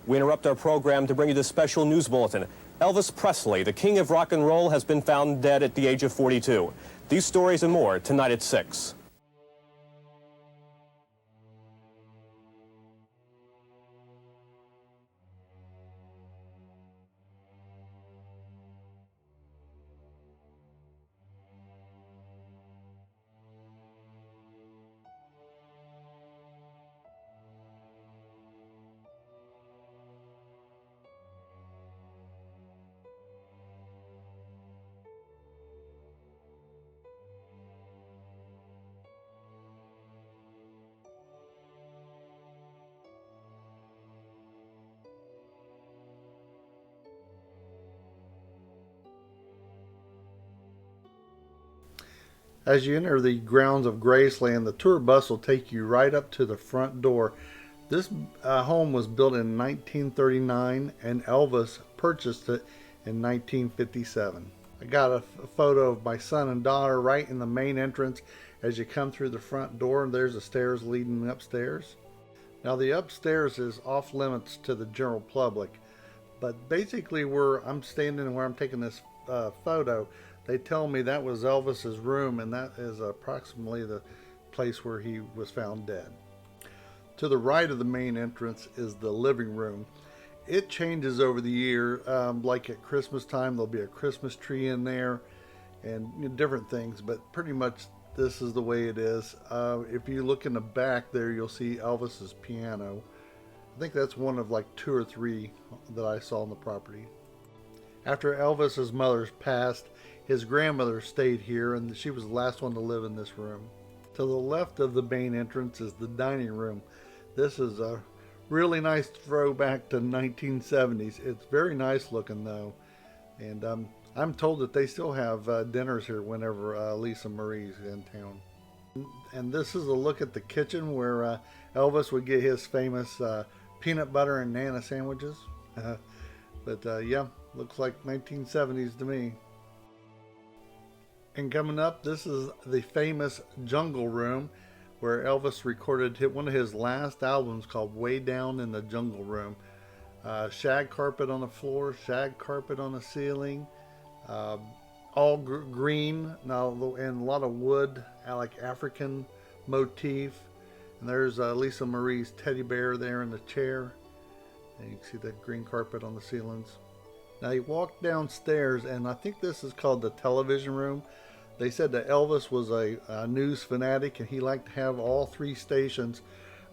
We interrupt our program to bring you this special news bulletin. Elvis Presley, the king of rock and roll, has been found dead at the age of 42. These stories and more tonight at 6. As you enter the grounds of Graceland, the tour bus will take you right up to the front door. This home was built in 1939 and Elvis purchased it in 1957. I got a photo of my son and daughter right in the main entrance as you come through the front door. There's the stairs leading upstairs. Now the upstairs is off limits to the general public, but basically where I'm standing and where I'm taking this photo, they tell me that was Elvis's room, and that is approximately the place where he was found dead. To the right of the main entrance is the living room. It changes over the year. Like at Christmas time, there'll be a Christmas tree in there and different things, but pretty much this is the way it is. If you look in the back there, you'll see Elvis's piano. I think that's one of like 2 or 3 that I saw on the property. After Elvis's mother's passed, his grandmother stayed here, and she was the last one to live in this room. To the left of the main entrance is the dining room. This is a really nice throwback to 1970s. It's very nice looking though, and I'm told that they still have dinners here whenever Lisa Marie's in town. And this is a look at the kitchen where Elvis would get his famous peanut butter and Nana sandwiches. Yeah, looks like 1970s to me. And coming up, this is the famous Jungle Room where Elvis recorded one of his last albums called Way Down in the Jungle Room. Shag carpet on the floor, shag carpet on the ceiling, all green now, and a lot of wood, like African motif. And there's Lisa Marie's teddy bear there in the chair. And you can see the green carpet on the ceilings. Now you walk downstairs, and I think this is called the television room. They said that Elvis was a news fanatic, and he liked to have all 3 stations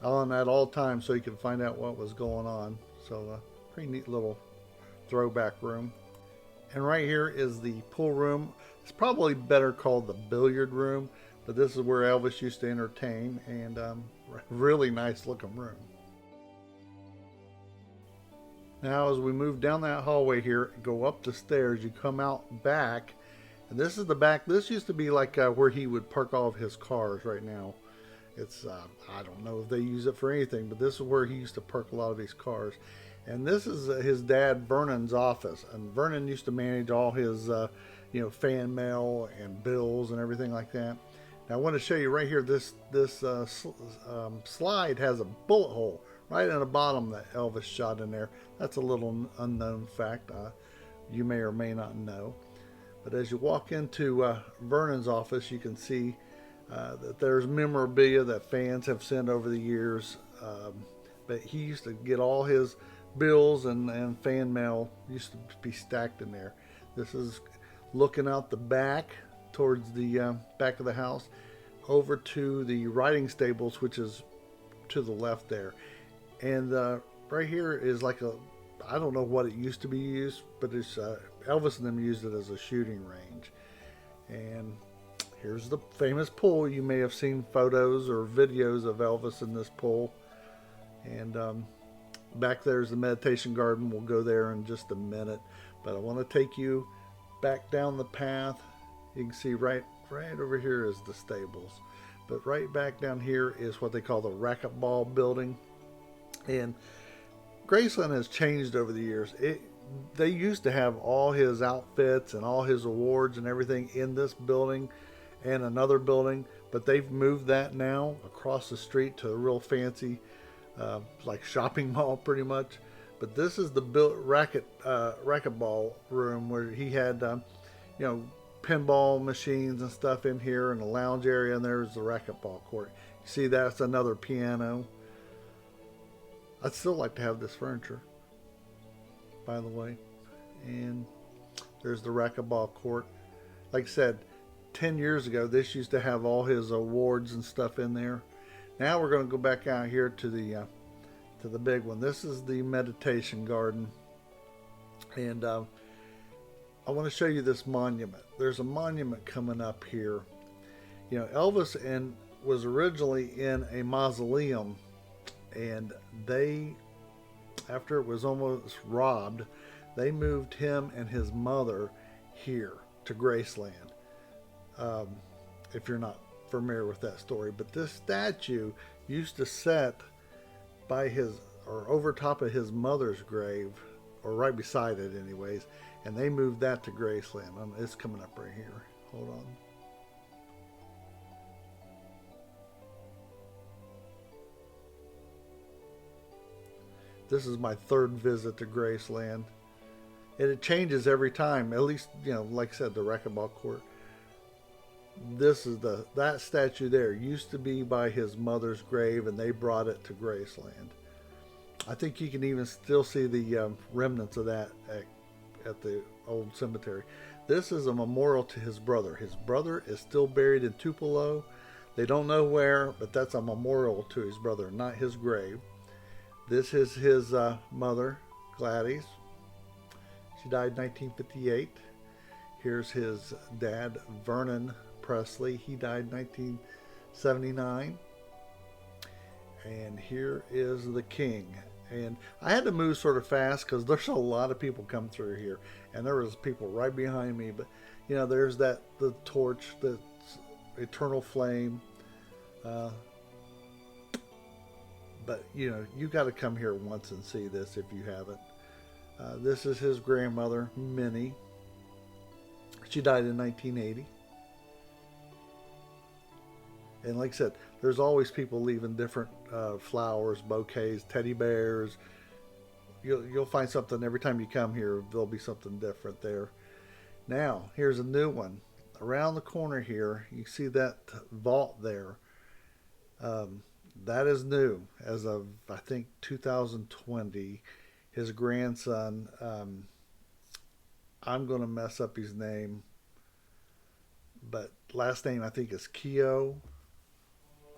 on at all times so he could find out what was going on. So pretty neat little throwback room. And right here is the pool room. It's probably better called the billiard room, but this is where Elvis used to entertain, and really nice looking room. Now as we move down that hallway here, go up the stairs, you come out back, and this is the back. This used to be like where he would park all of his cars. Right now it's I don't know if they use it for anything, but this is where he used to park a lot of his cars. And this is his dad Vernon's office, and Vernon used to manage all his fan mail and bills and everything like that. Now I want to show you right here, this slide has a bullet hole right in the bottom that Elvis shot in there. That's a little unknown fact you may or may not know. But as you walk into Vernon's office, you can see that there's memorabilia that fans have sent over the years. But he used to get all his bills and fan mail used to be stacked in there. This is looking out the back towards the back of the house over to the riding stables, which is to the left there. And right here is like I don't know what it used to be used, but it's Elvis and them used it as a shooting range. And here's the famous pool. You may have seen photos or videos of Elvis in this pool. And back there's the meditation garden. We'll go there in just a minute, but I want to take you back down the path. You can see right over here is the stables, but right back down here is what they call the RACQUETBALL building. And Graceland has changed over the years. They used to have all his outfits and all his awards and everything in this building and another building, but they've moved that now across the street to a real fancy like shopping mall pretty much. But this is the racquetball room where he had, you know, pinball machines and stuff in here, and the lounge area, and there's the racquetball court. You see, that's another piano. I'd still like to have this furniture, by the way. And there's the racquetball court. Like I said, 10 years ago, this used to have all his awards and stuff in there. Now we're going to go back out here to the big one. This is the meditation garden, and I want to show you this monument. There's a monument coming up here. You know, Elvis was originally in a mausoleum, and they, after it was almost robbed, they moved him and his mother here to Graceland. If you're not familiar with that story, but this statue used to sit by his, or over top of his mother's grave, or right beside it anyways, and they moved that to Graceland. It's coming up right here. Hold on. This is my third visit to Graceland, and it changes every time. At least, you know, like I said, the racquetball court. This is that statue there used to be by his mother's grave, and they brought it to Graceland. I think you can even still see the remnants of that at the old cemetery. This is a memorial to his brother. His brother is still buried in Tupelo. They don't know where, but that's a memorial to his brother, not his grave. This is his mother, Gladys. She died in 1958. Here's his dad, Vernon Presley. He died in 1979. And here is the king. And I had to move sort of fast because there's a lot of people come through here, and there was people right behind me. But you know, there's the torch, the eternal flame. But you know, you got to come here once and see this if you haven't. This is his grandmother, Minnie. She died in 1980. And like I said, there's always people leaving different flowers, bouquets, teddy bears. You'll find something every time you come here. There'll be something different there. Now, here's a new one. Around the corner here, you see that vault there. That is new as of, I think, 2020. His grandson, I'm going to mess up his name, but last name I think is Keogh.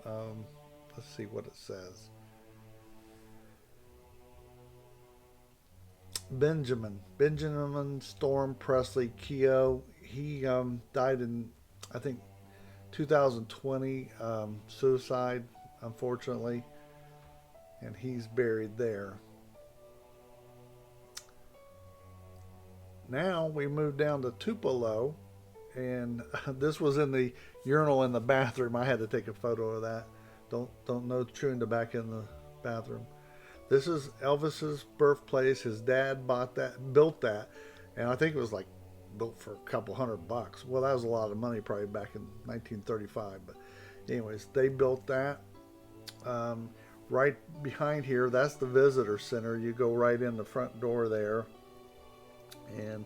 Let's see what it says. Benjamin Storm Presley Keogh. He died in, I think, 2020, suicide, unfortunately, and he's buried there. Now we move down to Tupelo, and this was in the urinal in the bathroom. I had to take a photo of that. Don't know chewing tobacco in the bathroom. This is Elvis's birthplace. His dad built that, and I think it was like built for a couple $100. Well, that was a lot of money probably back in 1935. But anyways, they built that. Right behind here, that's the visitor center. You go right in the front door there. And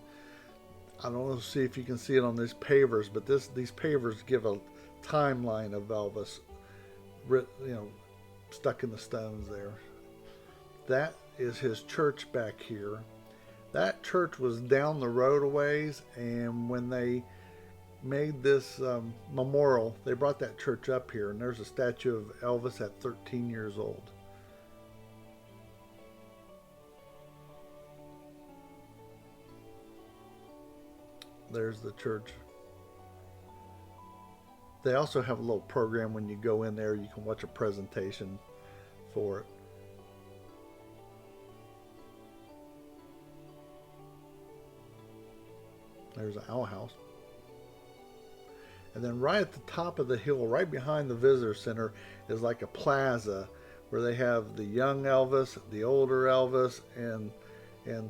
I don't know, see if you can see it on these pavers, but these pavers give a timeline of Elvis, you know, stuck in the stones there. That is his church back here. That church was down the road a ways, and when they made this memorial, they brought that church up here, and there's a statue of Elvis at 13 years old. There's the church. They also have a little program when you go in there. You can watch a presentation for it. There's an owl house. And then right at the top of the hill, right behind the visitor center, is like a plaza where they have the young Elvis, the older Elvis, and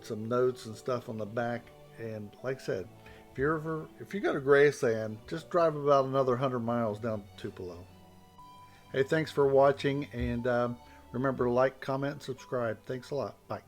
some notes and stuff on the back. And like I said, if you go to Graceland, just drive about another 100 miles down to Tupelo. Hey, thanks for watching, and remember to like, comment, and subscribe. Thanks a lot. Bye.